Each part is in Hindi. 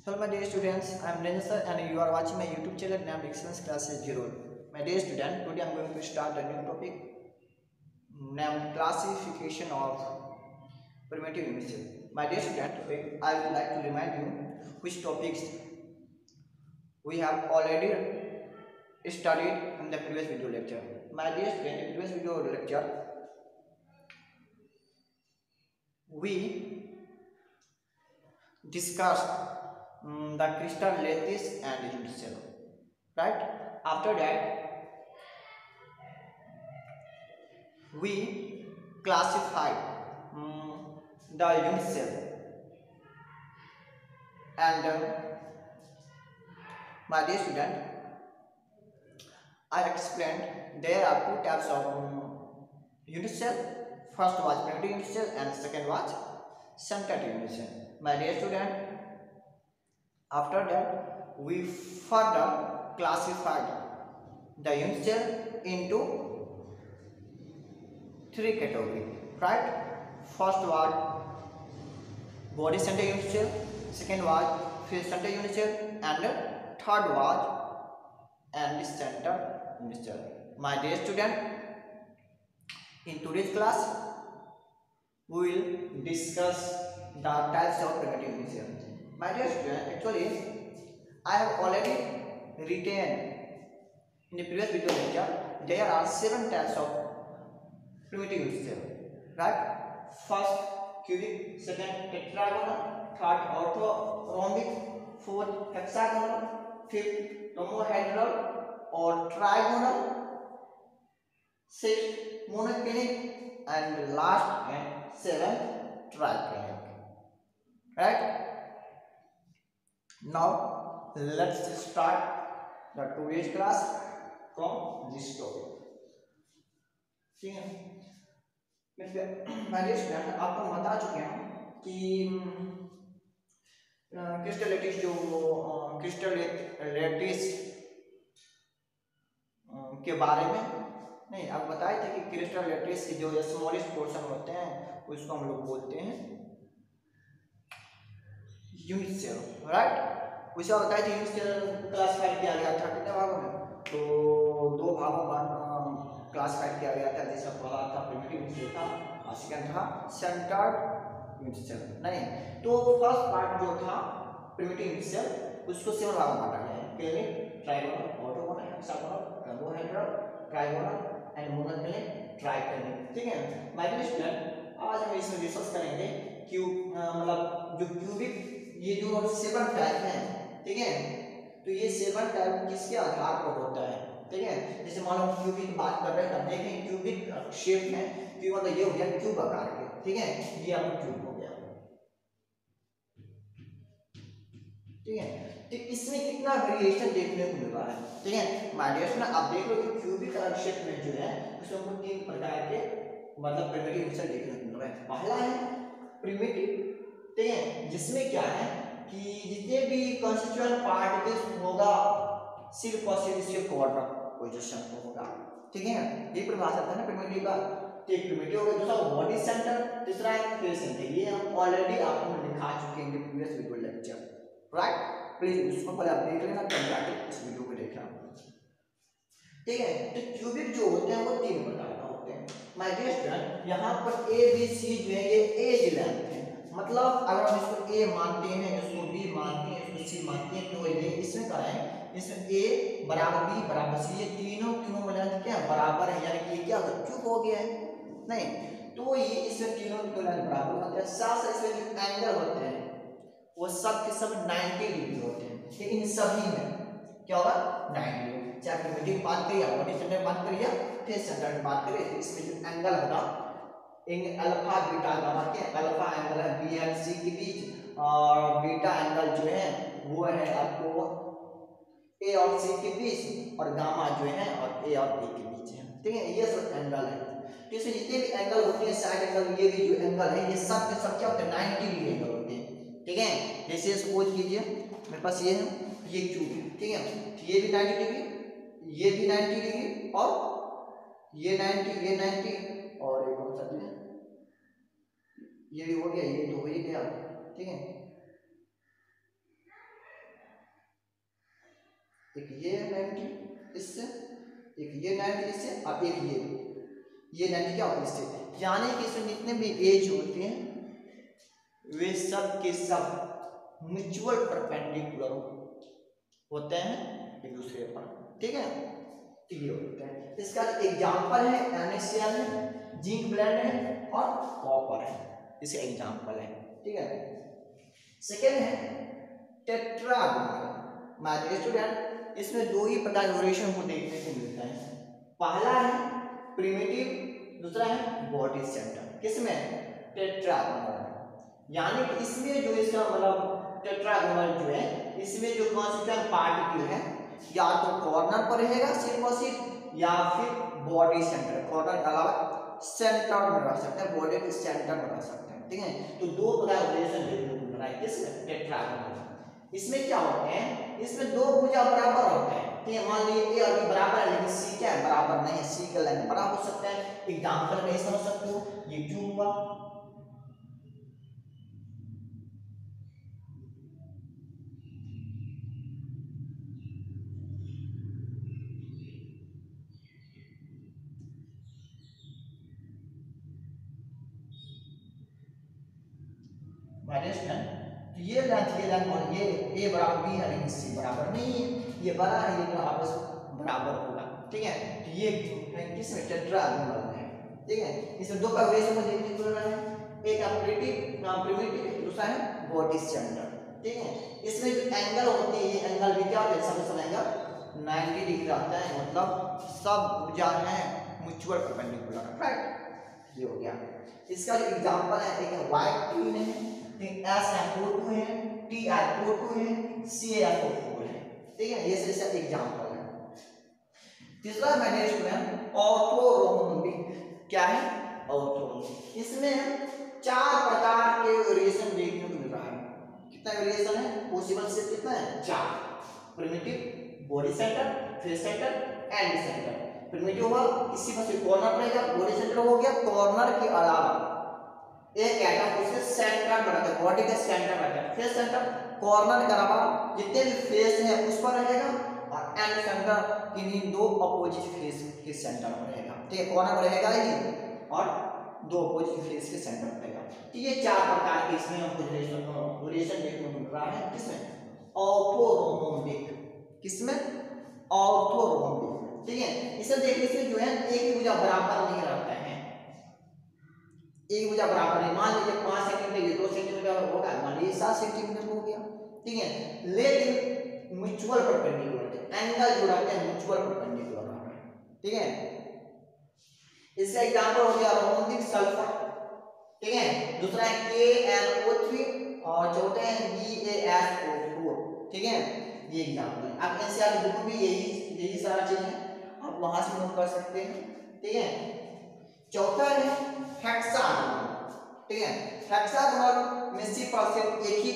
Hello my dear students, I am Ranjan sir and you are watching my YouTube channel named Excellence Classes Zero. My dear student, today I am going to start a new topic named classification of primitive universal. My dear student, today I would like to remind you which topics we have already studied in the previous video lecture. My dear student, in the previous video lecture, we discussed the crystal lattice and universal. Right? After that, we classified the unit cell and my dear student, I explained there are two types of unit cell. First was primitive unit cell and second was centered unit cell. My dear student, after that we further classified the unit cell into three categories, right? First was body center unit cell, second was face center unit cell, and third was end center unit cell. My dear student, in today's class we will discuss the types of primitive unit cell. My dear student, actually I have already written in the previous video lecture there are 7 types of primitive unit cell, right? First cubic, second tetragonal, third orthorhombic, fourth hexagonal, fifth rhombohedral or trigonal, sixth monoclinic, and last and seventh triclinic. Right? Now let's start the today's class from this topic. ठीक है, मैं स्टूडेंट आपको बता चुके हैं कि क्रिस्टल लैटिस जो क्रिस्टल लैटिस के बारे में नहीं आप बताए थे कि क्रिस्टल लैटिस के जो स्मॉलेस्ट पोर्शन होते हैं उसको हम लोग बोलते हैं यूनिट सेल, राइट? उसे बताया था यूनिट सेल क्लासिफाई किया गया था कितने भागों में, तो 2 भागों में क्लासिफाई किया गया था, जिसका पहला था प्रिमिटिव यूनिट सेल था और सेकंड था सेंटर्ड यूनिट सेल। नहीं तो फर्स्ट पार्ट जो था प्रिमिटिव यूनिट सेल उसको 7 भागों में बांटा गया है, clinic, trigonal, orthogonal, hexagonal, rhombohedral, trigonal and monoclinic, triclinic. ठीक है माय डियर स्टूडेंट, आज हम इसमें डिस्कस करेंगे मतलब जो क्यूबिक ये जो 7 टाइप हैं, ठीक है, तो ये 7 टाइप किसके आधार पर होता है, ठीक है? जैसे मान लो क्यूबिक की बात कर रहे हैं, देखें क्यूबिक शेप में क्यूब मतलब ये हो गया क्यूब आकार के, ठीक है, ये आपका क्यूब हो गया, ठीक है। तो इसमें कितना वेरिएशन देखने को मिल रहा है, ठीक है माय डियर स्टूडेंट, आप देख लो कि क्यूबिक शेप में जो है उसमें हमको 3 प्रकार के मतलब प्रिमिटिव यूनिट सेल देखने को मिल रहा है। पहला है प्रिमिटिव, ठीक है, जिसमें क्या है कि जितने भी कॉन्स्टिट्यूएंट पार्टिकल्स होगा सिर्फ और सिर्फ इसके क्वार्टर पोजीशन पे होगा, ठीक है, ये परिभाषा है ना प्रिमिटिव का। तो एक प्रिमिटिव हो गया, दूसरा बॉडी सेंटर, तीसरा है फेस सेंटर। ये हम ऑलरेडी आपको दिखा चुके हैं previous video lecture, right? Please उसको पहले आप देख लेना, तब जाके इस वीडियो को देखना, ठीक है। तो क्यूबिक जो होते हैं वो 3 प्रकार का होते हैं माय डियर स्टूडेंट। यहाँ पर ए बी सी जो है ये एज लेंथ है, मतलब अगर हम इसको ए मानते हैं, इसको बी मानते हैं, इसको सी मानते हैं, तो ये इसमें क्या है, इसमें ए बराबर बी बराबर सी, ये तीनों मिला के क्या बराबर है, यानी कि ये क्या क्यूब हो गया है। नहीं तो ये इसमें तीनों बराबर होते हैं, साथ साथ इसमें जो एंगल होते हैं वो सब के सब 90 डिग्री होते हैं, लेकिन सभी में क्या होगा 90 डिग्री, चाहे प्रिमिटिव की बात करिए, बॉडी सेंटर की बात करिए, फेस सेंटर की बात करिए, इसमें जो एंगल होगा अल्फा बीटा गामा के, अल्फा एंगल है बी एंड सी के बीच और बीटा एंगल जो है वो है आपको ए और सी के बीच और गामा जो है और ए और बी के बीच है, ठीक है, ये सब एंगल है। तो इसमें जितने भी एंगल होते हैं साइड एंगल, ये भी जो एंगल है ये सब के सब क्या होते हैं 90 डिग्री एंगल होते हैं, ठीक है। जैसे सपोज कीजिए मेरे पास ये है, ये क्यूब है, ठीक है, तो ये भी 90 डिग्री, ये भी 90 डिग्री और ये 90 और ये कौन सा है, ये भी हो गया, ये तो हो ही गया, ठीक है। एक ये 90 इससे, एक ये 90 इससे, और एक ये 90 क्या होता है इससे। यानी कि इसमें जितने भी एज होते हैं वे सब के सब म्यूचुअल परपेंडिकुलर होते हैं एक दूसरे पर, ठीक है। तो ये होता है। इसका एग्जाम्पल है NaCl है, जिंक ब्लेंड है और कॉपर है, इसे एग्जाम्पल है, ठीक है। सेकेंड है टेट्रागोनल। माय डियर स्टूडेंट, इसमें दो ही प्रकार के रिलेशन को देखने को मिलता है। पहला है प्रिमिटिव, दूसरा है बॉडी सेंटर। किसमें? टेट्रागोनल। यानी कि इसमें जो इसका मतलब टेट्रागोनल जो है इसमें जो कॉन्स्टिट्यूएंट पार्टिकल है या तो कॉर्नर पर रहेगा सिर्फ और सिर्फ, या फिर बॉडी सेंटर, कॉर्नर के अलावा सेंटर में रह सकता है, बॉडी के सेंटर में रह सकता है, ठीक है। तो दो प्रकार का रिलेशन देखने को मिल रहा है किसमें? टेट्रागोनल। इसमें क्या होते हैं, इसमें दो भुजा बराबर होते हैं, ठीक है। मान लीजिए ए और बी बराबर है लेकिन सी क्या है? बराबर नहीं है। सी का लेंथ बड़ा हो सकता है। एग्जांपल में समझ सकते हो, ये क्यों हुआ? ये लेंथ और ये ए बराबर बी है लेकिन सी बराबर नहीं है। ये बड़ा है लेकिन आपस बराबर होगा, ठीक है। तो ये किसमें? टेट्रागोनल है, ठीक है। इसमें दो का रिलेशन को देखने को मिल रहा है, एक प्रिमिटिव, दूसरा है बॉडी सेंटर, ठीक है। इसमें जो एंगल होती है, ये एंगल भी क्या होता है? सब एंगल 90 डिग्री आता है, मतलब सब भुजा है म्यूचुअल परपेंडिकुलर, राइट। ये हो गया। इसका जो एग्जांपल है, एक है व्हाइट क्रीन है, SiO2 है, TiO2 है, CaSO4 है, ठीक है। ये इसका एग्जांपल है। तीसरा मैंने स्टूडेंट ऑर्थोरोम्बिक। क्या है? ऑर्थोरोम्बिक। इसमें चार प्रकार के वेरिएशन देखने को मिल रहा है। कितना वेरिएशन है? पॉसिबल से कितना है? 4। Primitive, body centre, face centre, and centre. Primitive हुआ किसी पर से कॉर्नर रहेगा, बॉडी सेंटर हो गया कॉर्नर के अलावा एक एटम उसके सेंटर में रहता है, बॉडी के सेंटर में रहता है। फेस सेंटर कॉर्नर के अलावा जितने भी फेस हैं उस पर रहेगा, और एंड सेंटर किन्हीं दो अपोजिट फेस के सेंटर पर रहेगा, ठीक है। कॉर्नर पर रहेगा ही और दो अपोजिट फेस के सेंटर पर रहेगा। तो ये चार प्रकार के इसमें हमको रिलेशन देखने को मिल रहा है। किसमें? ऑर्थोरोम्बिक। किसमें? ऑर्थोरोम्बिक, ठीक है। इसे देखने से जो है एक ही भुजा बराबर नहीं रहता है, एक भुजा बराबर है। मान लीजिए 5 सेंटीमीटर, ये 2 सेंटीमीटर होगा, मान लीजिए 7 सेंटीमीटर हो गया, ठीक है। लेकिन म्यूचुअल परपेंडिकुलर एंगल जो रहते हैं म्यूचुअल परपेंडिकुलर रहते हैं, ठीक है। इसका एग्जांपल हो गया रोम्बिक सल्फर, ठीक है। दूसरा है KNO3 और चौथा है BaSO4, ठीक है। ये एग्जांपल है। आप एनसीईआरटी बुक में यही सारा चीज है, आप वहां से नोट कर सकते हैं, ठीक है। चौथा है हेक्सागोनल, ठीक है। हेक्सागोनल में सिर्फ और सिर्फ एक ही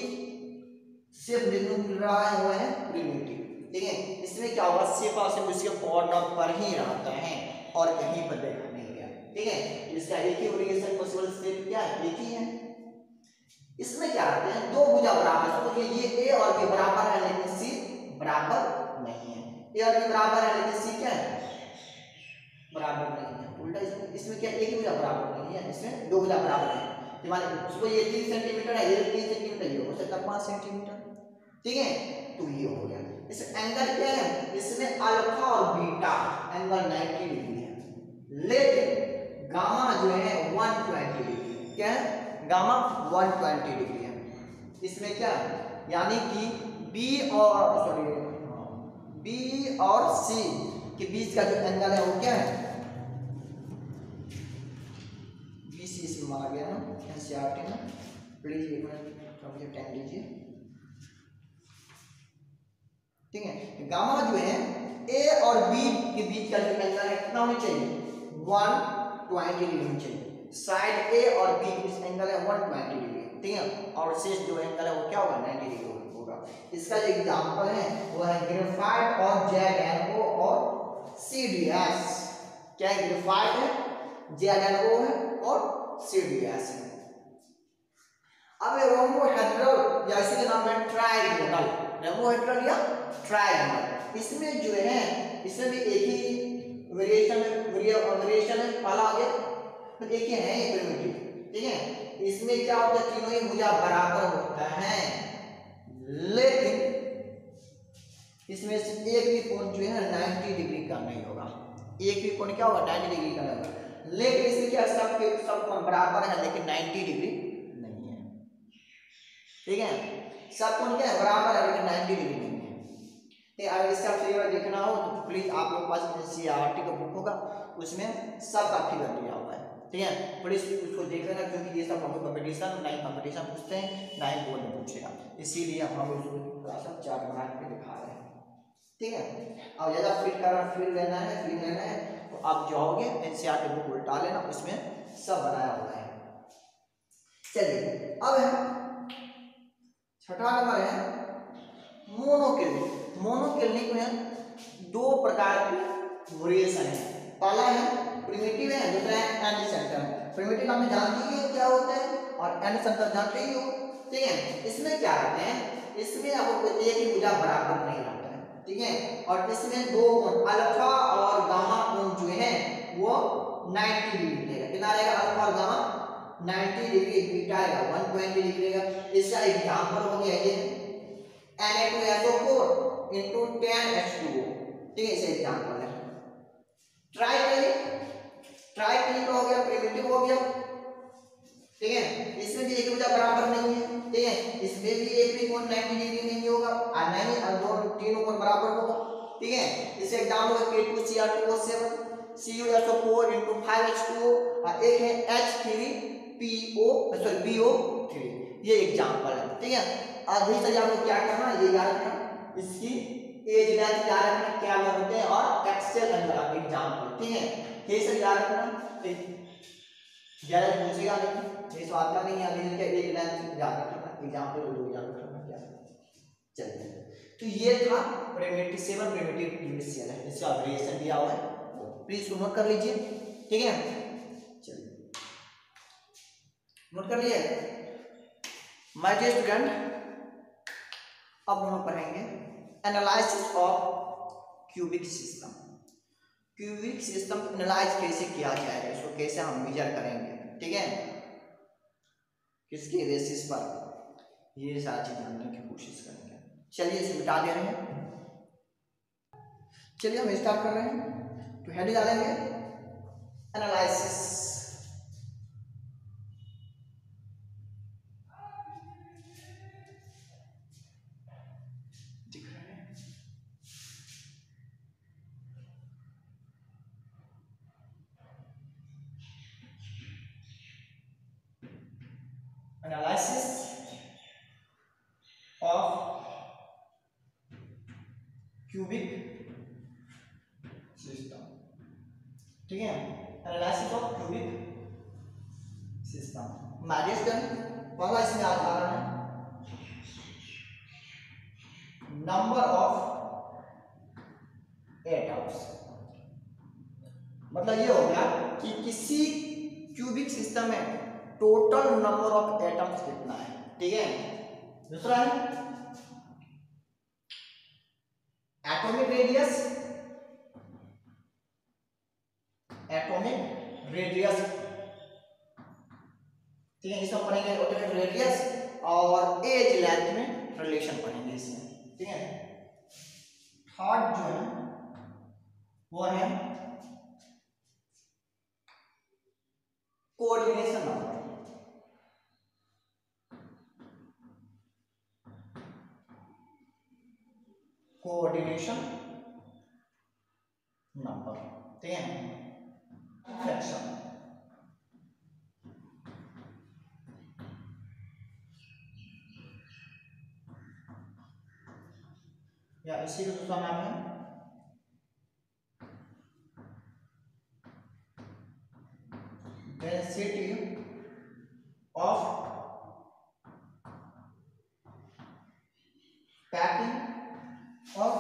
शेप देखने को मिल रहा है, वो है प्रिमिटिव, ठीक है। इसमें क्या होगा? सिर्फ और सिर्फ उसके कॉर्नर पर ही रहता है और कहीं पर देखा नहीं गया, ठीक है। इसका एक ही ओरिएंटेशन पॉसिबल शेप क्या है? एक ही है। इसमें क्या आते हैं? दो भुजा बराबर, तो ये ए और बी बराबर है लेकिन सी बराबर नहीं है। ए और बी बराबर है लेकिन सी क्या है? बराबर नहीं है। उल्टा इसमें क्या एक ही भुजा बराबर नहीं है, इसमें दो भुजा बराबर है। मान उसको ये 3 सेंटीमीटर है, ये 3 सेंटीमीटर, ये हो सकता है 5 सेंटीमीटर, ठीक है। तो ये हो गया। इस एंगल क्या है? इसमें अल्फा और बीटा एंगल 90 डिग्री है, लेकिन गामा जो है 120 डिग्री है। क्या है? गामा 120 डिग्री है। इसमें क्या है? यानी कि बी और सी के बीच का जो एंगल है वो क्या है? BC इसमें माना गया ना एनसीईआरटी में। प्लीज एक मिनट थोड़ा मुझे टाइम दीजिए, ठीक है। गामा जो है ए और बी के बीच का जो एंगल है कितना होना चाहिए? 120 डिग्री होना चाहिए। साइड ए और बी के बीच एंगल है 120 डिग्री, ठीक है। और शेष जो एंगल है वो क्या होगा? 90 डिग्री होगा। इसका जो एग्जांपल है वो है ग्रेफाइट और ZnO और CdS। क्या है? ग्रेफाइट है, ZnO है और CdS है। अब रोम्बोहेड्रल या इसी के नाम है ट्राइगोनल, रेमोहेड्रल या ट्राइगोनल। इसमें जो है इसमें भी एक ही वेरिएशन है, पहला आ गया तो एक ही है ये प्रिमिटिव, ठीक है। इसमें क्या होता है, तीनों ही भुजा बराबर होता है, लेकिन इसमें से एक भी कोण जो है ना 90 डिग्री का नहीं होगा, एक भी कोण क्या होगा 90 डिग्री का नहीं होगा। लेकिन इसमें क्या सब कोण बराबर है लेकिन 90 डिग्री नहीं है, ठीक है। सब कोण क्या है बराबर है लेकिन 90 डिग्री नहीं है। तो अगर इसका फिगर देखना हो तो प्लीज आप लोग पास एनसीईआरटी का बुक होगा, उसमें सबका फिगर दिया हुआ है, ठीक है। प्लीज उसको देख लेना, क्योंकि ये सब हम कंपटीशन नहीं कंपटीशन पूछते हैं ना ही बोर्ड में पूछेगा, इसीलिए हम उसको थोड़ा सा चार्ट बना के दिखा रहे हैं, ठीक है। अब ज्यादा फिट करना, फिर लेना है तो आप जाओगे एनसीईआरटी बुक उल्टा लेना, उसमें सब बनाया हुआ है। चलिए अब है छठा नंबर है मोनोक्लिनिक। मोनोक्लिनिक में दो प्रकार की वेरिएशन है, पहला है प्रिमिटिव है, दूसरा है एंड सेंटर। प्रिमिटिव आपने जानते ही हो क्या होता है और एंड सेंटर जानते ही हो, ठीक है। इसमें क्या रहते हैं, इसमें आपको एक ही भुजा बराबर नहीं रहता है, ठीक है। और इसमें दो कोण अल्फा और गामा कोण जो है वो 90 डिग्री रहेगा, कितना रहेगा अल्फा और गामा 90 डिग्री, बीटा आएगा 120 डिग्री रहेगा। इसका एग्जांपल हो गया ये Na2SO4 into 10H2O, ठीक है, इसे एग्जांपल है। ट्राइक्लिनिक हो गया, प्रिमिटिव हो गया, ठीक है। इसमें भी एक भुजा बराबर नहीं है, ठीक है। इसमें भी एक भी कोण 90 डिग्री नहीं होगा और नहीं दोनों तीनों कोण बराबर होगा, ठीक है। इसे एग्जांपल है K2Cr2O7 CuSO4 into 5H2O और एक है H3BO3, ये एग्जांपल है, ठीक है। अभी से आपको क्या करना है ये याद रखना, इसकी एज लेंथ याद रखना क्या होते हैं और एक्सेल अंदर एग्जांपल, ठीक है। ये सब याद रखना, ज्यादा पूछेगा नहीं, ये स्वाद का नहीं है, अभी क्या एज लेंथ याद रखना, एग्जांपल दो याद रखना क्या। चलिए तो ये था प्रिमिटिव 7 प्रिमिटिव यूनिवर्सल है, इसका वेरिएशन दिया हुआ है, प्लीज नोट कर लीजिए, ठीक है। चलिए नोट कर लिए माय डियर स्टूडेंट। अब हम पढ़ेंगे analysis of cubic system. Cubic system analyse कैसे किया जाएगा, इसको कैसे हम मेजर करेंगे, ठीक है, किसके बेसिस पर, ये सारी चीज जानने की कोशिश करेंगे। चलिए इसे मिटा दे रहे हैं, चलिए हम स्टार्ट कर रहे हैं। तो हेड डालेंगे analysis, analysis of cubic system, ठीक है। एनालिसिस ऑफ क्यूबिक सिस्टम पहला इसमें आ रहा है नंबर ऑफ एटम्स। मतलब ये हो गया कि किसी क्यूबिक सिस्टम में टोटल नंबर ऑफ एटम्स कितना है, ठीक है। दूसरा है एटॉमिक रेडियस, ठीक है, इसमें पढ़ेंगे एटॉमिक रेडियस और एज लेंथ में रिलेशन पढ़ेंगे इसमें, ठीक है। थर्ड जो है वो है कोऑर्डिनेशन नंबर, कोऑर्डिनेशन नंबर, ठीक है। फ्रैक्शन, या इसी का दूसरा नाम है डेंसिटी ऑफ पैकिंग और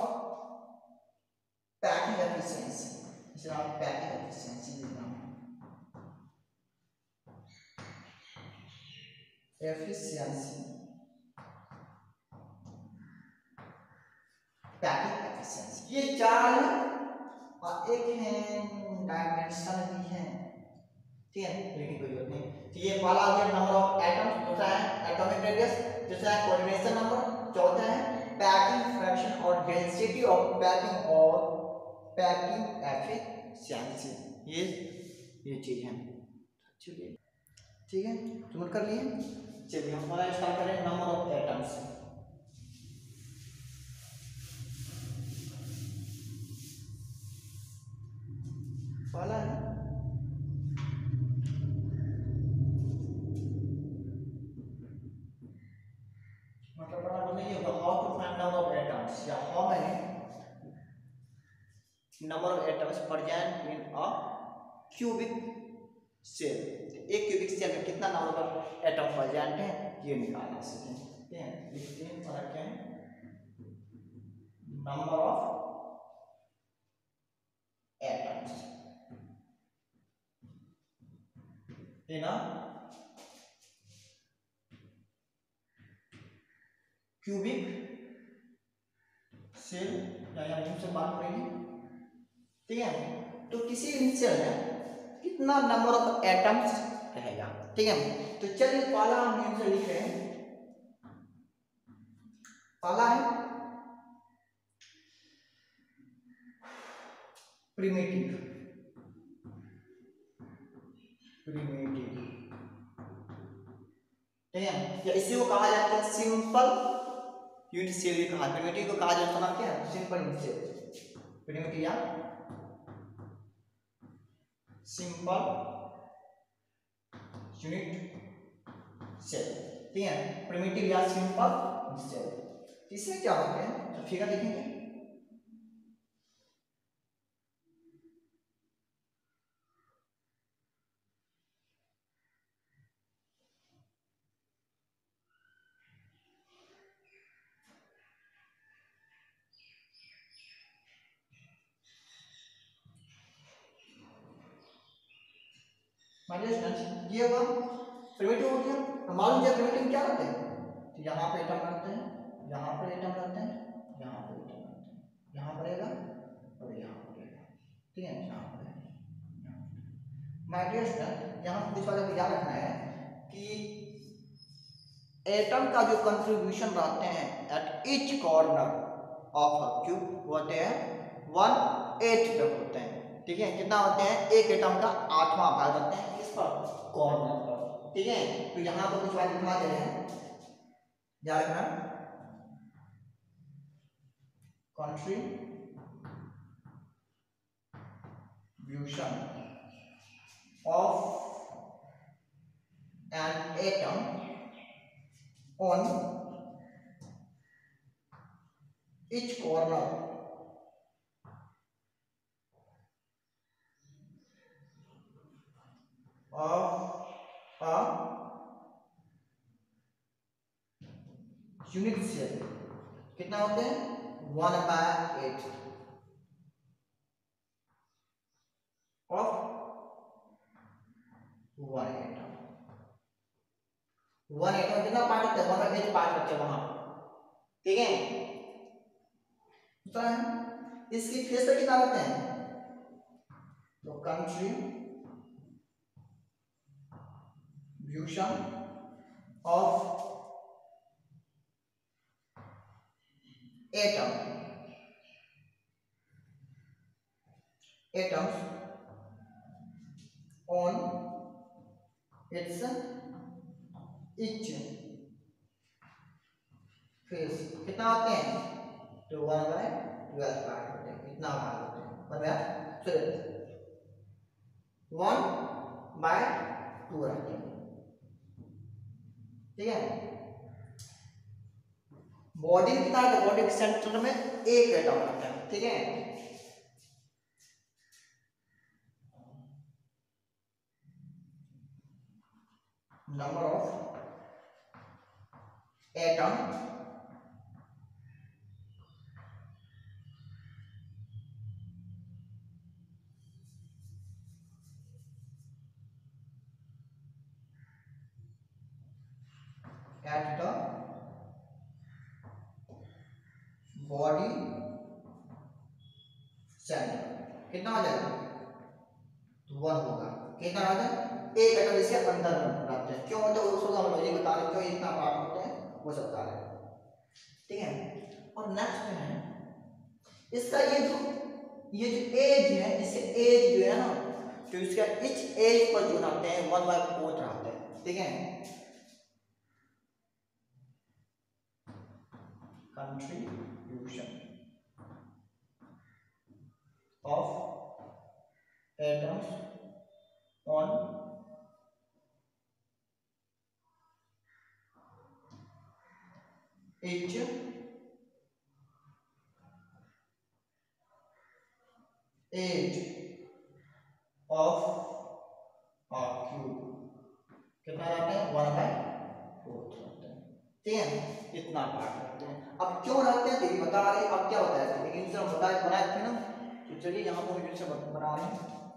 पैकिंग एफिशिएंसी, इसे नाम पैकिंग एफिशिएंसी नाम एफिशिएंसी पैकिंग एफिशिएंसी। ये चार है और एक है डायमेंशन भी है, ठीक है, लेकिन कोई जरूरत नहीं। तो ये वाला आ गया नंबर ऑफ एटम्स, दूसरा है एटॉमिक रेडियस, तीसरा है कोऑर्डिनेशन नंबर, चौथा है पैकिंग फ्रैक्शन और डेंसिटी ऑफ पैकिंग और पैकिंग एफिशिएंसी। ये चीज है। चलिए ठीक है, तो नोट कर लिए। चलिए हम हमारा स्टार्ट करें नंबर ऑफ एटम्स। पहला है मतलब बड़ा नहीं होगा how to find number of atoms या how many number of atoms present in a cubic cell. एक क्यूबिक सेल में कितना नंबर ऑफ एटम प्रेजेंट है ये निकालना सीखें, ठीक है। लिखते हैं और क्या है number of atoms in a cubic cell या यूं से बात करेंगे, ठीक है। तो किसी भी सेल में कितना नंबर ऑफ एटम्स रहेगा, ठीक है। तो चलिए पहला हम यूं से लिख रहे हैं, पहला है प्रिमिटिव, ठीक है, या इसी को कहा जाता है सिंपल यूनिट सेल भी कहा। प्रिमिटिव को कहा जाता है क्या, सिंपल यूनिट सेल, प्रिमिटिव या सिंपल यूनिट सेल, ठीक है, प्रिमिटिव या सिंपल सेल। इसमें क्या होते हैं तो फिगर देखेंगे, ये होगा प्रिमिटिव हो गया। तो मालूम है प्रिमिटिव क्या रहते हैं, तो यहाँ पे एटम रहते हैं, यहाँ पर एटम रहते हैं, यहाँ पर एटम रहते हैं, यहाँ पर रहेगा और यहाँ पर रहेगा, ठीक है, यहाँ पर माय डियर स्टूडेंट। यहाँ पर इस बात को याद रखना है कि एटम का जो कंट्रीब्यूशन रहते हैं at each corner of a cube होते हैं 1/8 तक होते हैं, ठीक है। कितना होते हैं, एक एटम का 8वां भाग होते हैं किस पर, कॉर्नर पर, ठीक है। तो यहाँ पर कुछ बात दिखा दे रहे हैं, याद रखना contribution of an atom on each corner of a unit cell कितना होते हैं 1/8 of 1 atom। 1 atom कितना पार्ट होता है, 1/8 पार्ट होते हैं वहां, ठीक है। दूसरा है इसकी फेस पे कितना होते हैं, तो contribution of atoms on its each face कितना होते हैं, तो 1/12 पार्ट होते हैं, कितना भाग होते हैं 1/2 रहते हैं, ठीक है। बॉडी कितना है, बॉडी के सेंटर में एक एटम रहता है, ठीक है। Number of atom at the body centre कितना आ जाएगा, तो 1 होगा। कितना आ जाएगा, एक एटम इसके अंदर में रहते हैं। क्यों होता है उसको हम लोग बता रहे, क्यों इतना पार्ट होते हैं वो सब बता रहे हैं, ठीक है। और नेक्स्ट है इसका ये जो एज है, इसके एज जो है ना, तो इसका इच एज पर जो रहते हैं 1/4 रहते हैं, ठीक है। Contribution of atoms on each age of a cube कितना रहते हैं, 1/4 रहते हैं, ठीक है। इतना पार्ट रहते हैं। अब क्यों रहते हैं तो ये बता रहे हैं। अब क्या होता है, लेकिन हम बनाए थे ना, तो चलिए यहाँ पर से बना रहे हैं,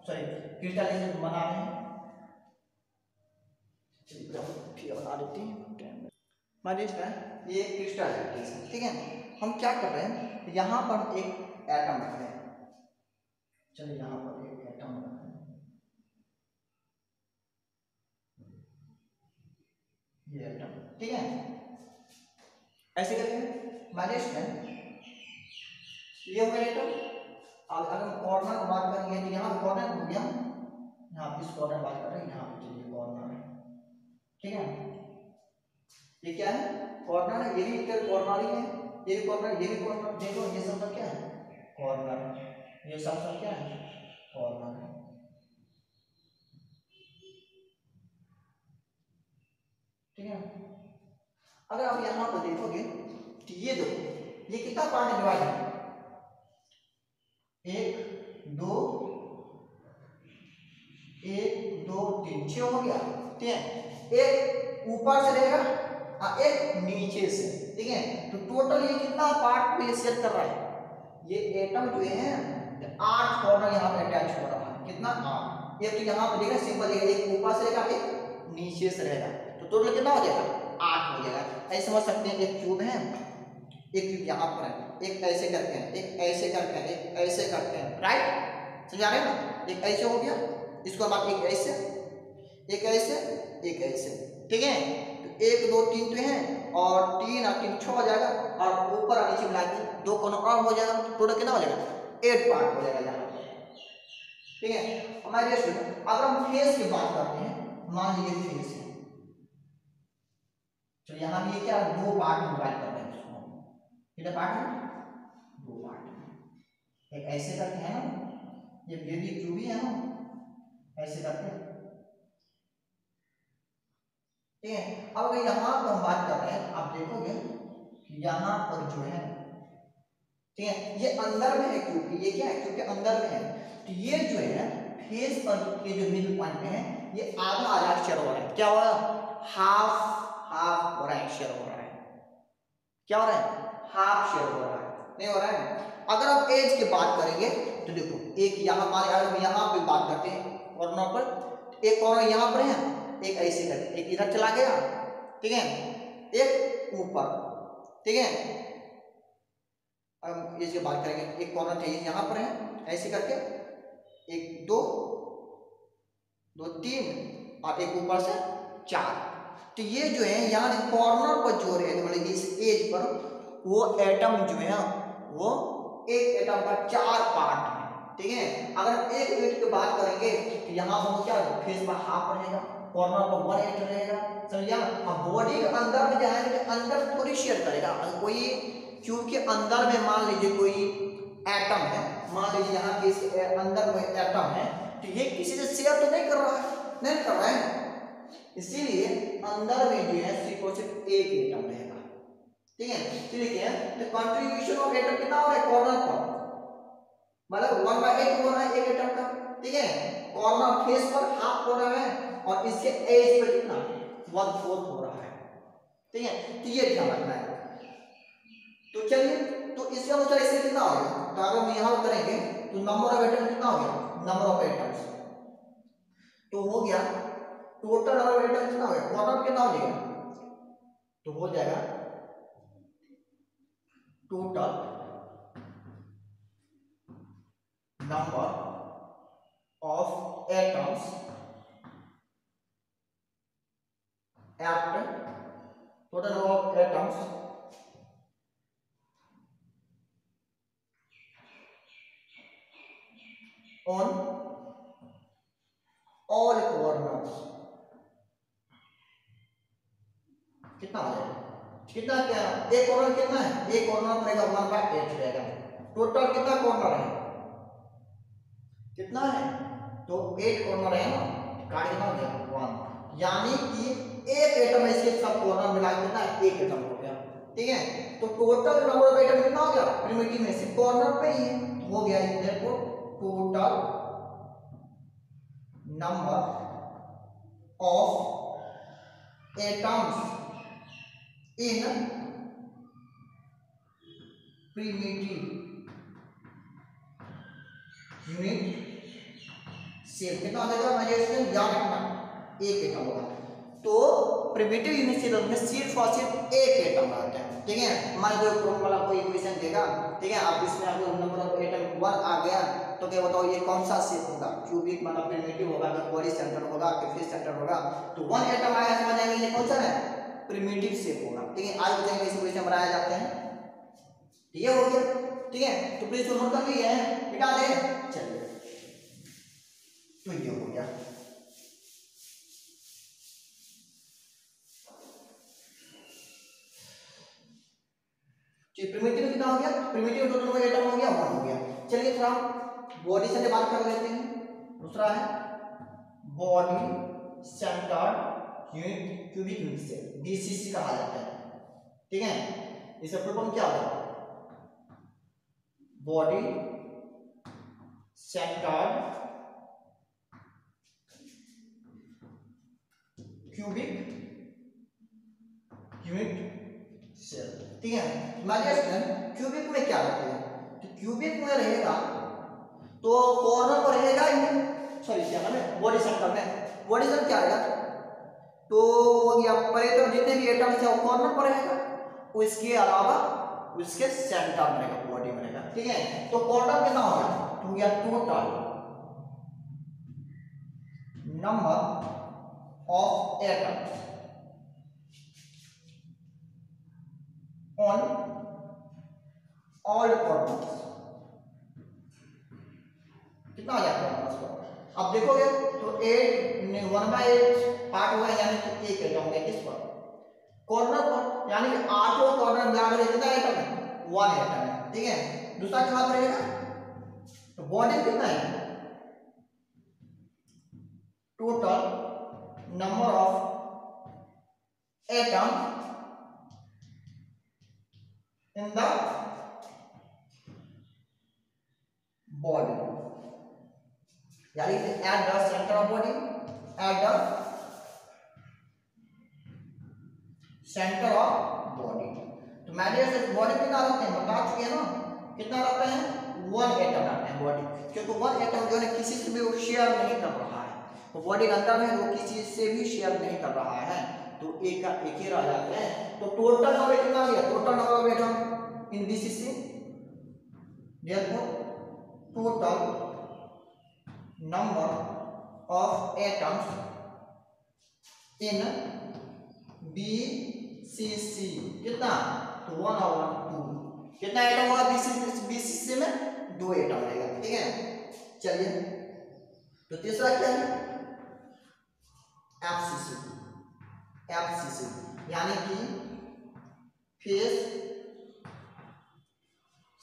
सॉरी क्रिस्टलाइजेशन बना रहे हैं, चलिए बना देते हैं। मान लीजिए ये क्रिस्टल है, ठीक है। हम क्या कर रहे हैं, यहाँ पर एक एटम रख रहे हैं, चलिए यहाँ पर एक एटम रख रहे हैं, ये एटम, ठीक है। ऐसे करके मान लीजिए ये हो गया एटम। अब अगर हम कॉर्नर की बात करेंगे तो यहाँ कॉर्नर हो गया, यहाँ इस कॉर्नर बात कर रहे हैं, यहाँ पे चलिए कॉर्नर है, ठीक है। ये क्या है, कॉर्नर है, ये भी एक कॉर्नर ही है, ये भी कॉर्नर, ये भी कॉर्नर, देखो ये सब क्या है, कॉर्नर, ये सब क्या है, कॉर्नर है, ठीक है। अगर आप यहाँ पर देखोगे तो ये देखो ये कितना पार्ट डिवाइड है, 1 2 3 6 हो गया, ठीक है। एक ऊपर से रहेगा और एक नीचे से, ठीक है। तो टोटल ये कितना पार्ट में शेयर कर रहा है, ये एटम जो है 8 कॉर्नर यहाँ पे अटैच हो रहा है, कितना 8। एक तो यहाँ पे देखा सिंपल है, एक ऊपर से रहेगा एक नीचे से रहेगा, तो टोटल कितना हो जाएगा, 8 हो जाएगा। ऐसे समझ सकते हैं, एक क्यूब है, एक क्यूब यहाँ पर है, एक ऐसे करके है, एक ऐसे करके है, एक ऐसे करके है, राइट, समझा रहे हैं ना। एक ऐसे हो गया, इसको बाद एक ऐसे, एक ऐसे, एक ऐसे, ठीक है। तो 1 2 3 तो है, और 3 और 3 6 हो जाएगा, और ऊपर और नीचे मिला के 2 कोनों और हो जाएगा, तो टोटल कितना हो जाएगा, 8 पार्ट हो जाएगा यहाँ, ठीक है। हमारे अगर हम फेस की बात करते हैं, मान लीजिए फेस है, तो यहाँ भी क्या 2 पार्ट में डिवाइड कर रहे हैं इसको, कितने पार्ट है, 2 पार्ट में, एक ऐसे करके है ना, ये भी क्यूब ही है ना, ऐसे करके, ठीक है। अब अगर यहाँ पर हम बात कर रहे हैं, आप देखोगे कि यहाँ पर जो है, ठीक है, ये अंदर में है क्योंकि ये क्या है, क्योंकि अंदर में है, तो ये जो है फेस पर के जो मिड पॉइंट में है, ये आधा आधा शेयर हो रहा है, क्या हो रहा है, हाफ हाफ हो रहा है, शेयर हो रहा है, क्या हो रहा है, हाफ शेयर हो रहा है, नहीं हो रहा है। अगर आप एज की बात करेंगे तो देखो एक यहाँ हमारे, अगर हम यहाँ पे बात करते हैं कॉर्नर पर, एक कॉर्नर यहाँ पर है, एक ऐसे करके, एक इधर चला गया, ठीक है, एक ऊपर, ठीक है। अब इसकी बात करेंगे, एक कॉर्नर चाहिए यहाँ पर है, ऐसे करके 1 2 2 3 और एक ऊपर से 4, तो ये जो है यहाँ कॉर्नर पर जो है, मतलब इस एज पर वो एटम जो है वो एक एटम का 4 पार्ट है, ठीक है। अगर हम एक यूनिट की बात करेंगे तो यहाँ पर क्या फेस पर हाफ रहेगा, कॉर्नर पर 1/8 रहेगा, समझिए। अब बॉडी के अंदर में जाएंगे तो अंदर थोड़ी शेयर करेगा, अगर कोई क्यूब के अंदर में मान लीजिए कोई एटम है, मान लीजिए यहाँ के इसके अंदर कोई एटम है, तो ये किसी से शेयर तो नहीं कर रहा है, नहीं कर रहा है, इसीलिए अंदर में जो है सिर्फ एक एटम रहेगा, ठीक है। ठीक है, तो कंट्रीब्यूशन ऑफ एटम कितना हो रहा है कॉर्नर पर, मतलब 1/8 हो रहा है एक एटम का, ठीक है। कॉर्नर फेस पर हाफ हो रहा है, और इसके एज पर कितना 1/4 हो रहा है, ठीक है। तो ये ध्यान रखना है। तो चलिए, तो इसका मतलब इससे कितना हो गया, तो अगर हम यहाँ करेंगे तो नंबर ऑफ एटम कितना हो गया, नंबर ऑफ एटम्स तो हो गया, टोटल नंबर ऑफ एटम कितना हो गया, कॉर्नर कितना हो जाएगा, तो हो जाएगा total number of atoms at total number of atoms on all corners। कितना आ जाएगा, कितना क्या एक कॉर्नर कितना है, एक कॉर्नर पड़ेगा 1/8 रहेगा। टोटल कितना कॉर्नर है, कितना है, तो 8 कॉर्नर है ना, कार्ड कितना हो गया 1, यानी कि एक एटम है इसके सब कॉर्नर मिला के कितना है, एक एटम हो गया। ठीक है, तो टोटल नंबर ऑफ एटम कितना हो गया, प्रिमिटिव में से कॉर्नर पे ही है, हो गया देखो total number of atoms in primitive unit cell कितना आ जाएगा, मुझे इसमें याद रखना एक एटम होगा। तो प्रिमिटिव यूनिट सेल में सिर्फ और सिर्फ एक एटम रहता है। ठीक है, मान लो क्रोम वाला कोई इक्वेशन देगा, ठीक है, अब इसमें आपको नंबर ऑफ एटम 1 आ गया, तो क्या बताओ ये कौन सा शेप होगा, क्यूबिक मतलब प्रिमिटिव होगा कि बॉडी सेंटर होगा कि फेस सेंटर होगा। तो 1 एटम आया समझ जाएंगे ये कौन सा है, प्रिमिटिव शेप होगा। ठीक है, आज बताएंगे इस इक्वेशन बनाए जाते हैं। ठीक है, हो गया। ठीक है, तो प्लीज नोट कर लिए हैं, मिटा दे, चलिए तो ये हो गया। प्रिमिटिव कितना हो गया, प्रिमिटिव टोटल नंबर एटम हो गया 1 हो गया। चलिए थोड़ा बॉडी से बात कर लेते हैं। दूसरा है body centred unit cubic unit cell, BCC कहा जाता है। ठीक है, इसका फुल फॉर्म क्या होगा, body centred cubic unit cell. ठीक है, क्यूबिक में क्या रहता है, तो क्यूबिक में रहेगा तो कॉर्नर पर रहेगा ही, सॉरी क्या नाम है, बॉडी सेंटर में, बॉडी सेंटर क्या रहेगा, तो हो गया परेटर जितने भी एटम्स है वो कॉर्नर पर रहेगा, उसके अलावा उसके सेंटर में रहेगा, बॉडी में रहेगा। ठीक है, तो कॉर्नर कितना हो गया, तो हो गया total number of atoms on all corners, कितना आ जाता है उसको। अब देखोगे तो 1/8 पार्ट हुआ है, यानी कि एक एटम है किस पर, कॉर्नर पर, यानी कि 8 कॉर्नर मिला कर कितना एटम है, 1 एटम है। ठीक है, दूसरा कहां पर रहेगा, तो बॉडी कितना है, total number of atom in the body, यानी at the centre of body, at the centre of body. तो मैंने बॉडी कितना रखते हैं बता चुके हैं ना, कितना रखते हैं 1 एटम रखते हैं बॉडी, क्योंकि 1 एटम जो है किसी से भी वो शेयर नहीं कर रहा है, तो बॉडी के अंदर में वो किसी से भी शेयर नहीं कर रहा है, तो एक का एक ही रह जाते हैं। तो टोटल नंबर कितना आ गया, total number of atom in BCC, therefore total number of atoms in BCC कितना, तो 1/2, कितना एटम होगा बीसीसी में, 2 एटम रहेगा। ठीक है, चलिए तो तीसरा क्या है, एफसीसी, एफसीसी यानी कि face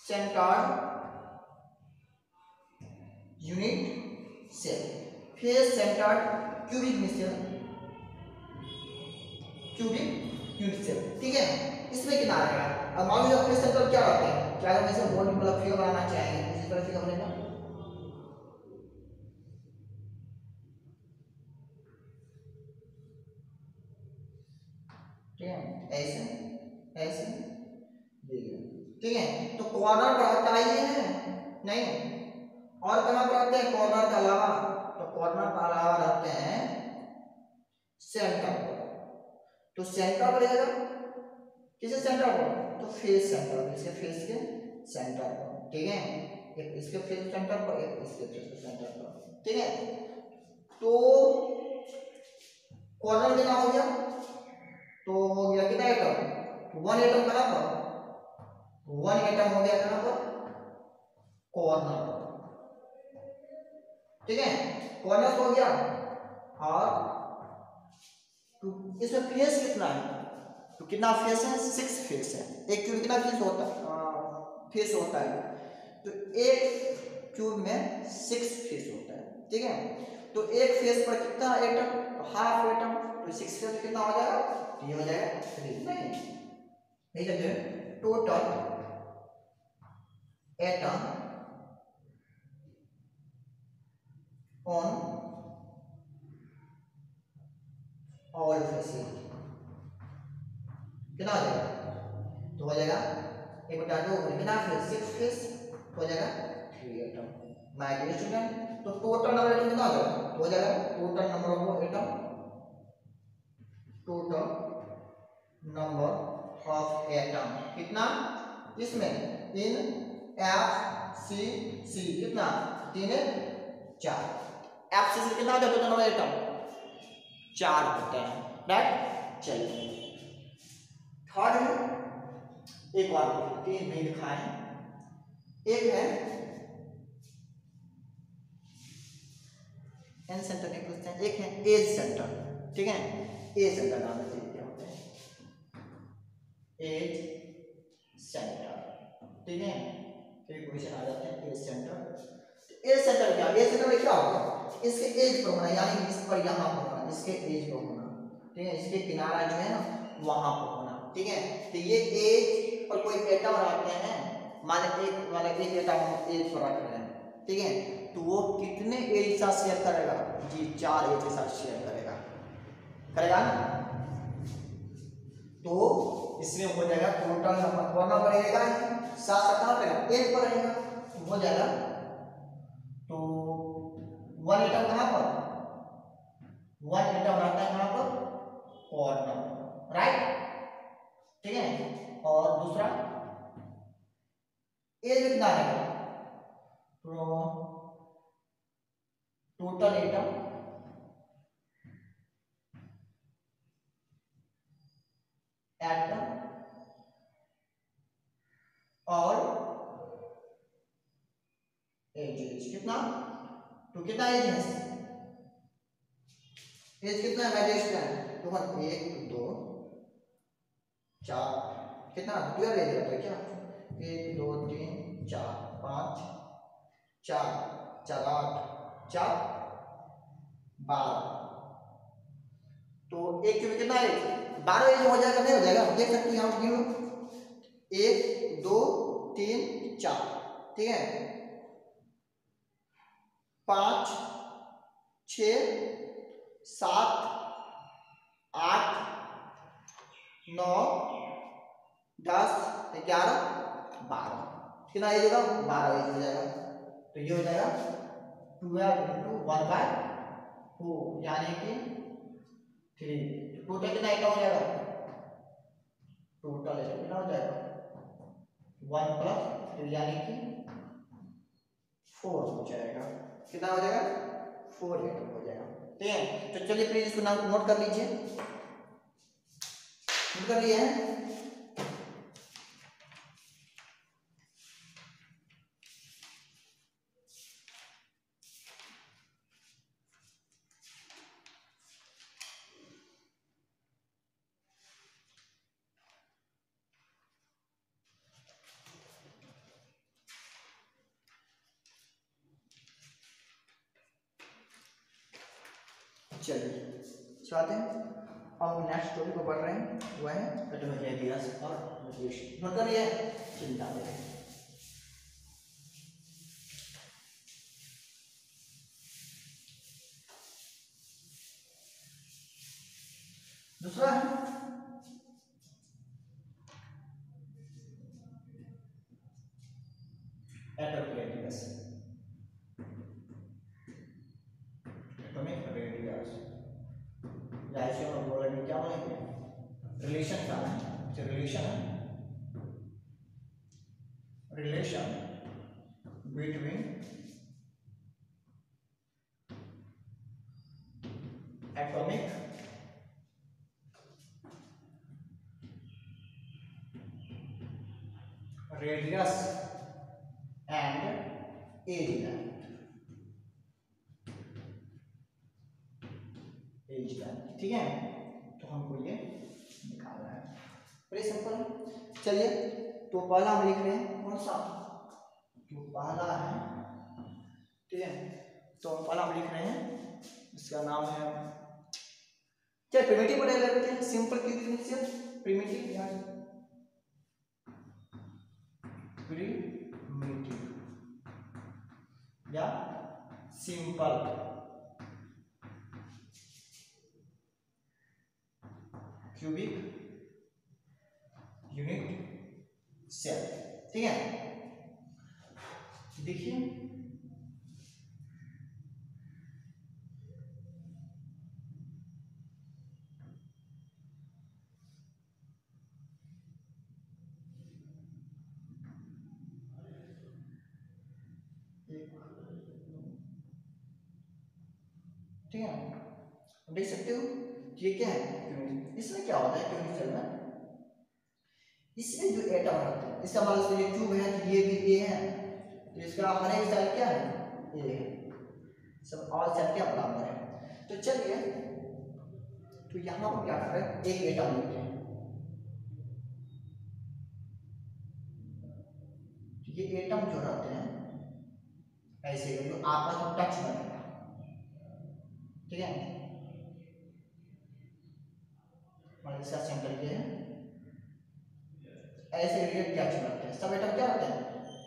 centred unit cell, face centred cubic cell, cubic unit cell. ठीक है, इसमें कितना रहेगा, अब मान लीजिए फेस सेंटर क्या रहते हैं, क्या हम इसे बॉडी मतलब फिगर बनाना चाहेंगे, इसी तरह फिगर बनेगा। ठीक है, ऐसे ऐसे, ठीक है, तो कॉर्नर पर रहता ही है नहीं, और कहां पर रहते हैं, कॉर्नर के अलावा, तो कॉर्नर पर अलावा रहते हैं सेंटर पर, तो सेंटर पर रहेगा किसे सेंटर पर, तो फेस सेंटर, इसके फेस के सेंटर पर। ठीक है, एक इसके फेस सेंटर पर, एक इसके फेस सेंटर पर, ठीक है। तो कॉर्नर कितना हो गया, तो हो गया कितना एटम, 1 एटम कहां पर, 1 एटम हो गया कहां पर, कॉर्नर, ठीक है, कॉर्नर हो गया। और तो इसमें फेस कितना है, तो कितना फेस है, 6 फेस है। एक क्यूब कितना फेस होता है, फेस होता है, तो एक क्यूब में 6 फेस होता है, ठीक है। तो एक फेस पर कितना एटम, तो हाफ एटम, तो 6 फेस में कितना हो जाएगा, तो ये हो जाएगा 3, नहीं यही समझे, total atom on all faces कितना हो जाएगा, तो हो जाएगा 1/2 कितना फेस, 6 फेस, हो जाएगा 3 एटम। माय डियर स्टूडेंट, तो टोटल नंबर एटम कितना हो जाएगा, तो हो जाएगा total number of atom, total number of atom कितना, इसमें इन एफ सी सी कितना 3 4, एफ सी सी कितना होता है, टोटल नंबर एटम 4 होता है, राइट। चलिए थर्ड है, एक बार तीन नहीं लिखा है, एक है एन सेंटर नहीं पूछते हैं, एक है एज सेंटर, ठीक है, एज सेंटर नाम से क्या होता है, एज सेंटर, ठीक है। फिर क्वेश्चन आ जाते हैं एज सेंटर। एज सेंटर क्या, एज सेंटर में क्या होगा, इसके एज पर होना, यानी इस पर यहाँ पर होना, इसके एज पर होना, ठीक है, इसके किनारा जो है ना वहां पर होना, ठीक है। तो ये एज पर कोई एटम रखते हैं, मान एक एटम एज पर रख रहे हैं, ठीक है, तो वो कितने एज के साथ शेयर करेगा जी, 4 एज के साथ शेयर करेगा, करेगा ना। तो इसमें हो जाएगा टोटल नंबर, कौन नंबर रहेगा, साथ कहां पर एज पर रहेगा, तो हो जाएगा, तो 1 एटम कहां पर, 1 एटम रहता है कहां पर, कॉर्नर, राइट, ठीक है। और दूसरा एज कितना है, तो टोटल एटम और एज कितना, तो कितना एज है, एज कितना है, मैट्रिक्स का है, तो 1 2 4 कितना 12 एज रहता है क्या, 1 2 3 4 5 4 4 8 4 12, तो एक क्यूब कितना एज, 12 एज हो जाएगा, नहीं हो जाएगा, देख सकते हो यहाँ गिन लो, 1 2 3 4, ठीक है, 5 6 7 8 9 10 11 12, कितना एज होगा, 12 एज हो जाएगा। तो ये हो जाएगा 12 × 1/4 यानी कि 3, टोटल कितना एटम हो जाएगा, टोटल एटम कितना हो जाएगा 1 + 3 यानी कि 4 हो जाएगा, कितना हो जाएगा 4 एटम हो जाएगा, ठीक है। तो चलिए प्लीज इसको नाम नोट कर लीजिए, नोट कर लिए हैं, चलिए चाहते हैं अब नेक्स्ट टॉपिक को पढ़ रहे हैं, वह है एटॉमिक रेडियस और रेडिएशन, मतलब ये चिंता में दूसरा है atomic radius, atomic radius relation और बोलेंगे क्या बोलेंगे, रिलेशन का है, relation between atomic radius and edge length, ठीक है। तो हमको ये निकालना है, बड़ी सिंपल है। चलिए तो पहला हम लिख रहे हैं कौन सा, जो पहला है, ठीक है। तो पहला हम लिख रहे हैं, इसका नाम है, चलिए प्रिमिटिव को ले लेते हैं, सिंपल क्विक प्रिमिटिव या सिंपल क्यूबिक यूनिट सेल, ठीक है। देखिए ठीक है, देख सकते हो ये क्या है, इसमें क्या होता है क्यूबिक सेल में, इसमें जो एटम होते हैं, इसका मतलब ये क्यूब है तो ये भी ए है, तो इसका हर एक साइड क्या है, ए है, सब ऑल साइड क्या बराबर है। तो चलिए तो यहां पर क्या कर रहे हैं, एक एटम लेते हैं, तो ये एटम जो रहते हैं ऐसे जो आपस में टच बनेगा, ठीक है, मतलब इसका सेंटर ये है, ऐसे रिलेट टच करते हैं, सब एटम क्या होते हैं,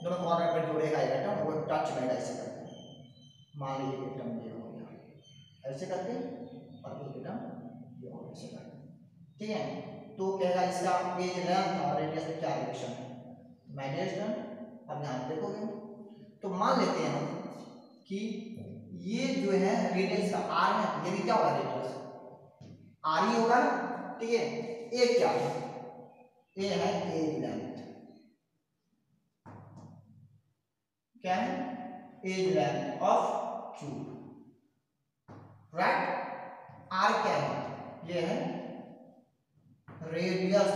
दोनों कॉर्नर पर जुड़ेगा एटम, वो टच में ऐसे करते हैं, मान लीजिए एटम ये हो गया ऐसे करके, और एक एटम ये हो ऐसे करके, ठीक है। तो कहेगा इसका पेज लेंथ और रेडियस में क्या रिलेशन है, मैनेज डन। अब ध्यान देखोगे तो मान लेते हैं हम कि ये जो है रेडियस का आर है, ये भी क्या होगा रेडियस आर ही होगा ना, ठीक है। ए क्या है, ए है एज लेंथ, क्या है, edge length of cube, right. R क्या है, ये है रेडियस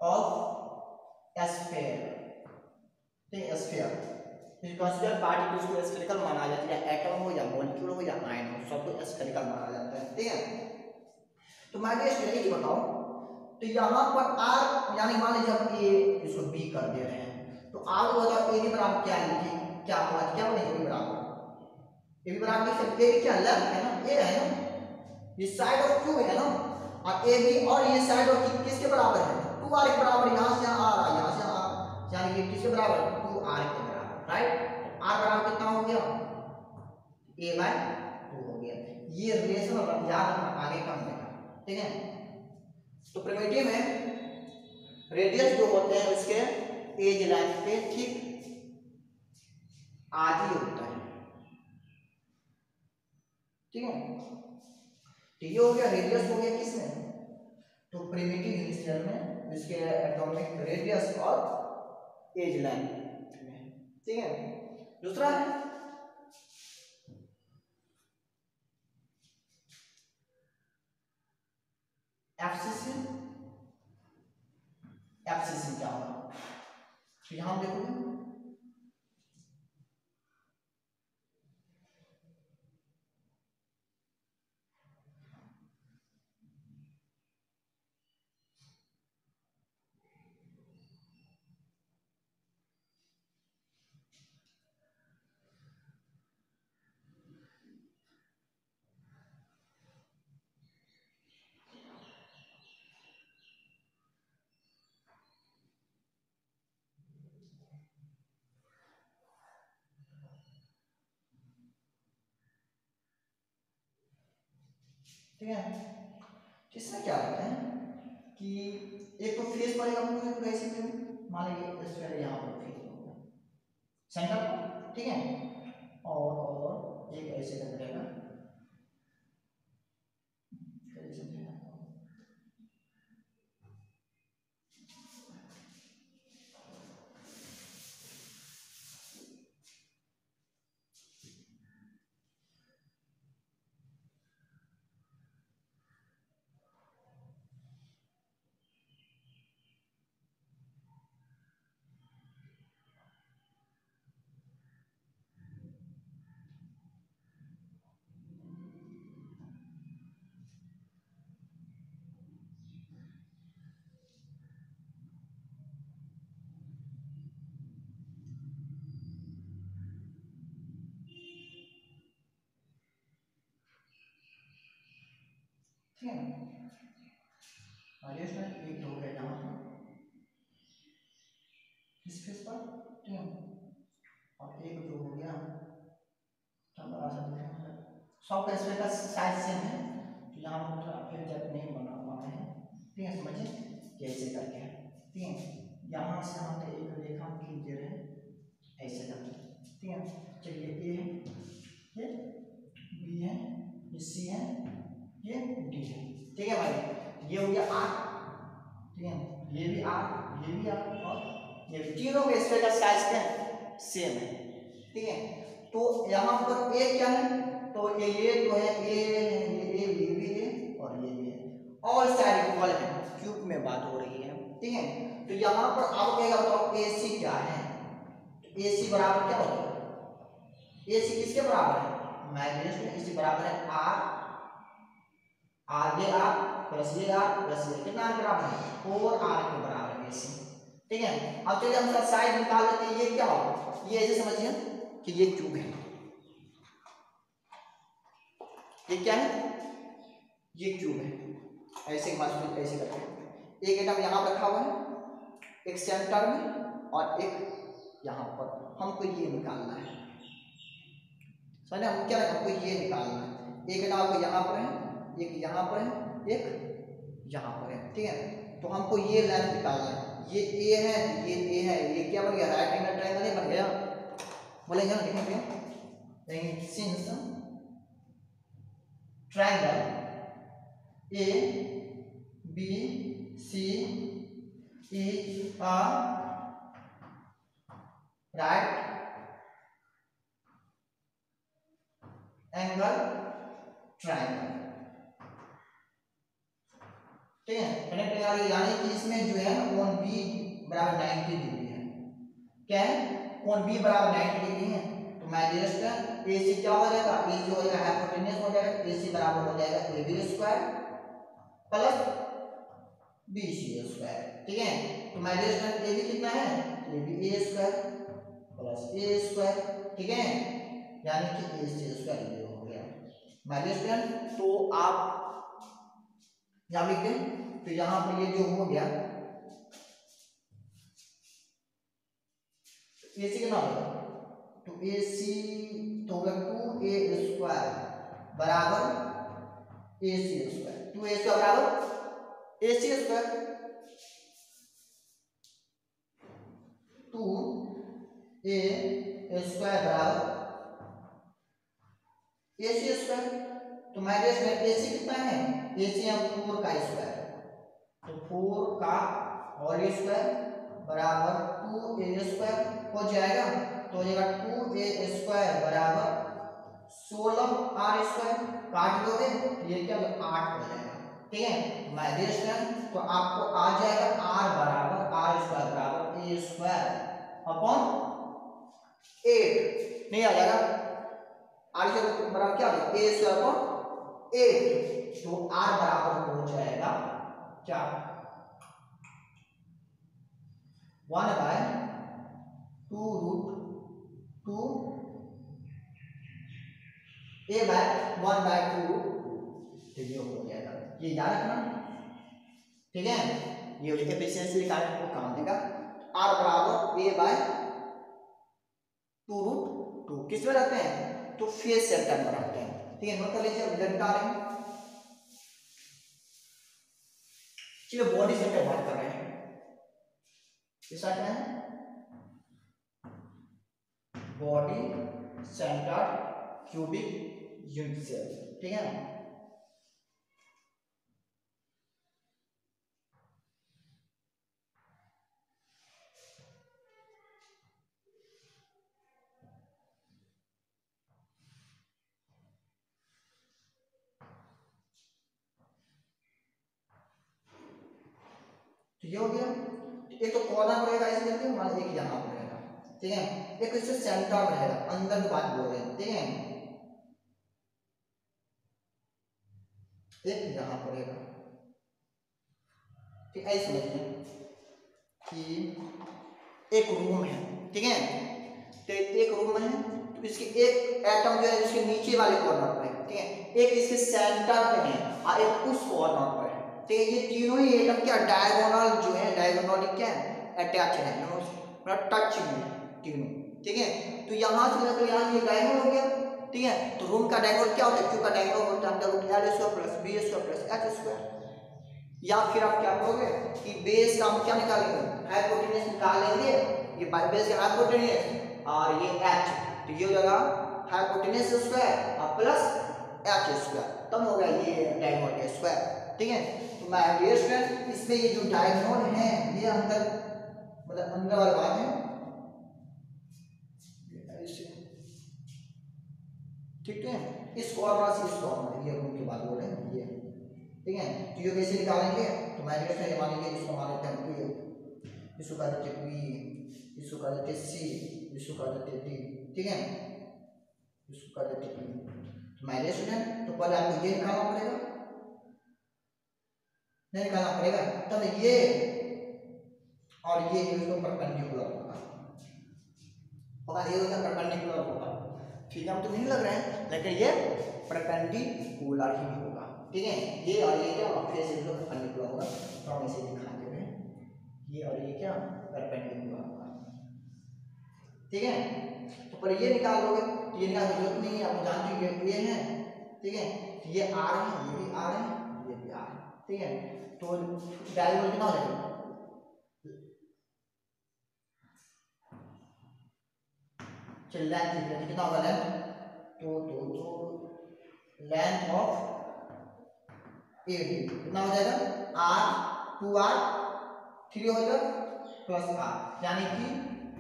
ऑफ स्फीयर, ठीक है, स्फीयर कंसीडर पार्टिकल्स को स्फेरिकल माना जाता है, एटम हो या मॉलिक्यूल हो या आयन हो, सबको स्फेरिकल माना जाता है, ठीक है। तो मैं ये कि बताओ, तो यहाँ पर आर यानी मान लीजिए हम ए इसको बी कर दे रहे हैं, तो आर को बताओ ए के बराबर क्या लिखिए, क्या होगा, क्या बनेगा, ए बराबर, ए भी बराबर लिख सकते हैं, क्या लेंथ है ना, ए है ना, ये साइड ऑफ क्यूब है ना, और ए बी और ये साइड ऑफ किसके बराबर है, 2r के बराबर, यहाँ से यहाँ आ, यहाँ से यहाँ, यानी कि किसके बराबर, 2r के बराबर, राइट। r बराबर कितना हो गया, a/2 हो गया, ये रिलेशन याद रखना, आगे कम देगा, ठीक है। तो प्रिमिटिव में रेडियस जो होते हैं उसके एज लेंथ पे ठीक आधी होता है, ठीक है। तो ये हो गया रेडियस, हो गया किसमें, तो प्रिमिटिव यूनिट सेल में इसके एटॉमिक रेडियस और एज लेंथ में, ठीक है। दूसरा है एब्सिशन, एब्सिशन क्या होगा, तो यहां देखोगे ठीक है। इसमें क्या होता है कि एक तो फेस पड़ेगा पूरे पूरे ऐसे में, मान लीजिए स्फीयर यहाँ पर फेस होगा सेंटर पर, ठीक है, और एक ऐसे का रहेगा, ठीक है। रेडियस में एक हो गया यहाँ पर इस फेस पर, ठीक है, और एक जो हो गया बड़ा सा दिख रहा है, सब का स्पेस का साइज सेम है, तो यहाँ पर थोड़ा फिर जब नहीं बना पाते हैं, ठीक है, समझिए कैसे करके है, ठीक है। यहाँ से हम एक रेखा खींच दे रहे हैं ऐसे करके, ठीक है। चलिए ए है, ये बी है, ये सी है, ये डी है, ठीक है भाई। ये हो गया आर, ठीक है, ये भी आर, ये भी आर, और ये तीनों के स्पेस का साइज क्या है, सेम है, ठीक है। तो यहाँ पर ए क्या है, तो ये तो है ये भी है और ये भी है, ऑल साइड इक्वल है, क्यूब में बात हो रही है, ठीक है। तो यहाँ पर आप कहेगा बताओ AC क्या है, तो AC बराबर क्या होगा, AC किसके बराबर है, माइनस में AC बराबर है R, आगे R प्लस ये R प्लस ये, कितना R बराबर है 4R के बराबर है AC, ठीक है। अब चलिए हम इसका साइड निकाल लेते हैं, ये क्या होगा, ये ऐसे समझिए कि ये क्यूब है, ये क्या है, ये क्यूब है, ऐसे ऐसे करते हैं, एक एटम यहाँ पर रखा हुआ है, एक सेंटर में और एक यहाँ पर, हमको ये निकालना है, समझे, हम क्या हमको ये निकालना है, एक एटम आपको यहाँ पर है, एक यहाँ पर है, एक यहाँ पर है, ठीक है। तो हमको ये लेंथ निकालना है, ये ए है, ये ए है, ये क्या बन गया, राइट एंगल ट्रायंगल नहीं बन गया, बोलेंगे ना, लिखेंगे since triangle A B C is a right angle triangle, ठीक है। कनेक्ट यानी कि इसमें जो है कोण B बराबर 90 डिग्री है, क्या है, कोण B बराबर 90 डिग्री है, तो मैं जस्ट AC क्या हो जाएगा, AC हो जाएगा हाइपोटेन्यूस हो जाएगा, AC बराबर हो जाएगा AB square plus BC square, ठीक है। तो मैं जस्ट AB कितना है, AB A square plus A square, ठीक है, यानी कि AC स्क्वायर ये हो गया माइनस, तो आप यहाँ लिख दें, तो यहाँ पर ये जो हो गया AC कितना होगा, तो AC तो होगा 2A स्क्वायर बराबर AC स्क्वायर, 2A स्क्वायर बराबर AC स्क्वायर, 2A स्क्वायर बराबर AC स्क्वायर, तो माइनस में AC कितना है, AC हम 4 का स्क्वायर, तो 4 का होल स्क्वायर बराबर 2A स्क्वायर हो जाएगा, तो हो जाएगा 2A स्क्वायर बराबर 16R स्क्वायर, काट दोगे ये क्या 8 हो जाएगा, ठीक है। माइनस में तो आपको आ जाएगा R बराबर R स्क्वायर बराबर A स्क्वायर अपॉन 8, नहीं आ जाएगा, R स्क्वायर बराबर क्या हो जाएगा A स्क्वायर अपॉन 8, तो R बराबर हो जाएगा क्या 1/2 रूट 2 A/1/2, तो ये हो जाएगा, ये याद रखना, ठीक है। ये एफिशिएंसी निकालने को काम देगा, R बराबर A/2 रूट 2 किस में रखते हैं, तो फेस सेंटर में रखते हैं, ठीक है, नोट कर लीजिए, इधर निकालेंगे। चलिए बॉडी सेंटर बात कर रहे हैं, इसका क्या है, body centre cubic unit cell, ठीक है ना। तो ये हो गया, एक तो कॉर्नर रहेगा ऐसे करके, मान एक यहाँ पर रहेगा, ठीक है, एक इससे सेंटर में रहेगा, अंदर की बात बोल रहे हैं, ठीक है, एक यहाँ पर रहेगा, ठीक है, ऐसे समझिए कि एक रूम है, ठीक है, तो एक रूम है, तो इसके एक एटम जो है इसके नीचे वाले कॉर्नर पर है, ठीक है, एक इसके सेंटर पे है और एक उस कॉर्नर पर है, ठीक है। ये तीनों ही एटम क्या डायगोनल जो है, डायगोनली क्या है, अटैच है, मतलब टच में तीनों, ठीक है। तो यहाँ से लेकर यहाँ ये डायगोनल हो गया, ठीक है। तो रूम का डायगोनल क्या होता है, क्यू का डायगोनल होता है under root L square plus B square plus H square. या फिर आप क्या करोगे कि बेस का हम क्या निकालेंगे, हाइपोटेन्यूज निकाल लेंगे, ये बेस का हाइपोटेन्यूज और ये एच, तो ये हो जाएगा हाइपोटेन्यूज स्क्वायर और प्लस एच स्क्वायर, तब होगा ये डायगोनल का स्क्वायर, ठीक है। तो माय डियर स्टूडेंट, इसमें ये जो डायगोनल है ये अंदर मतलब अंदर वाला बात है, ठीक है। इस कॉर्नर से इस कॉर्नर, ये रूम के बाद बोल रहे हैं ये, ठीक है। तो ये कैसे निकालेंगे, तो माय डियर स्टूडेंट मान लीजिए इसको मान लेते हैं पी, इसको कर देते हैं बी, इसको कर देते हैं सी, इसको कर देते हैं डी, ठीक है, इसको कर देते हैं ई। तो माय डियर स्टूडेंट, तो पहले आपको ये निकालना पड़ेगा, नहीं निकालना पड़ेगा, तब ये और ये इसको परपेंडिकुलर होगा, और ये होगा परपेंडिकुलर होगा, ठीक है। हम तो नहीं लग रहे हैं, लेकिन ये परपेंडिकुलर ही होगा, ठीक है। ये और ये क्या फेस इसको परपेंडिकुलर होगा, तो हम इसे दिखा दे रहे हैं, ये और ये क्या परपेंडिकुलर होगा, ठीक है। तो पर ये निकाल लोगे, तो ये निकालने की जरूरत नहीं है, आप जानते हो ये है, ठीक है। तो ये आर है, ये भी आर है, ये भी आर है, ठीक है। तो डायगोनल कितना हो जाएगा, चल लेंथ लिख लेते, कितना होगा लेंथ, तो लेंथ ऑफ एडी कितना हो जाएगा, आर 2r 3 हो जाएगा प्लस आर, यानी कि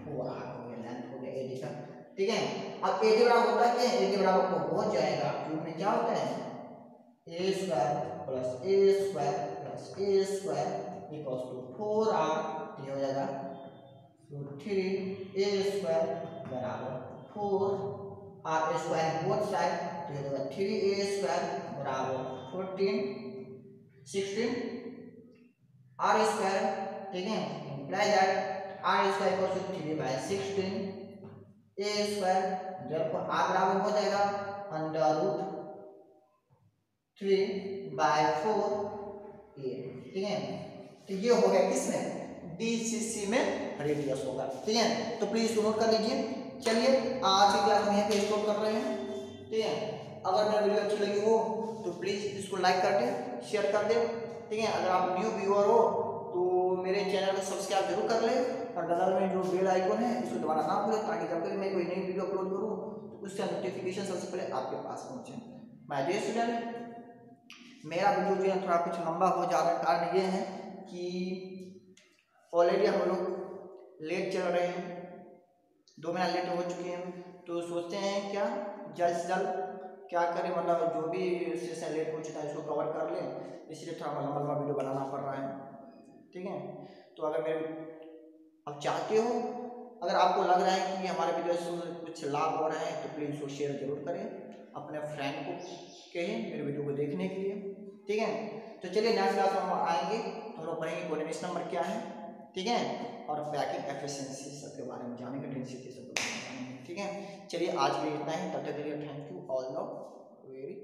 4r हो गया, लेंथ हो गया एडी का, ठीक है। अब एडी बराबर होता है क्या, एडी बराबर को हो जाएगा क्यूब में क्या होता है, a square plus a square plus a square equals to 4r, ये हो जाएगा, तो 3a स्क्वायर बराबर 4r स्क्वायर बोथ साइड, तो ये होगा 3a स्क्वायर बराबर 14 16 r स्क्वायर, ठीक है। Imply that r square equals to 3/16 a square, therefore r बराबर हो जाएगा अंडर रूट 3/4 a, ठीक है। तो ये हो गया किसमें, DCC में रेडियस होगा, ठीक है। तो प्लीज इसको नोट कर लीजिए। चलिए आज की क्लास में यहाँ पे स्टॉप कर रहे हैं, ठीक है। अगर मेरा वीडियो अच्छी लगी हो तो प्लीज इसको लाइक कर दे, शेयर कर दे, ठीक है। अगर आप न्यू व्यूअर हो तो मेरे चैनल को सब्सक्राइब जरूर कर ले, और बगल में जो बेल आइकन है इसको दबाना ना भूलें, ताकि जब कभी मैं कोई नई वीडियो अपलोड करूँ तो उसका नोटिफिकेशन सबसे पहले आपके पास पहुँचे। माय डियर स्टूडेंट, मेरा वीडियो जो है थोड़ा कुछ लंबा हो जाने का कारण ये है कि ऑलरेडी हम लोग लेट चल रहे हैं, 2 महीना लेट हो चुके हैं, तो सोचते हैं क्या जल्द से जल्द क्या करें, मतलब जो भी सेशन लेट हो चुका है इसको कवर कर लें, इसलिए थोड़ा लंबा लंबा वीडियो बनाना पड़ रहा है, ठीक है। तो अगर मेरे आप चाहते हो, अगर आपको लग रहा है कि हमारे वीडियो से कुछ लाभ हो रहा है, तो प्लीज़ उसको शेयर जरूर करें, अपने फ्रेंड को कहें मेरे वीडियो को देखने के लिए, ठीक है। तो चलिए नेक्स्ट क्लास में हम आएंगे, तो हम लोग पढ़ेंगे कोऑर्डिनेशन नंबर क्या है, ठीक है, और पैकिंग एफिशिएंसी सबके बारे में जानेंगे, डेंसिटी सब के बारे में जानेंगे, ठीक है। चलिए आज के लिए इतना ही, तब तक के लिए thank you all the very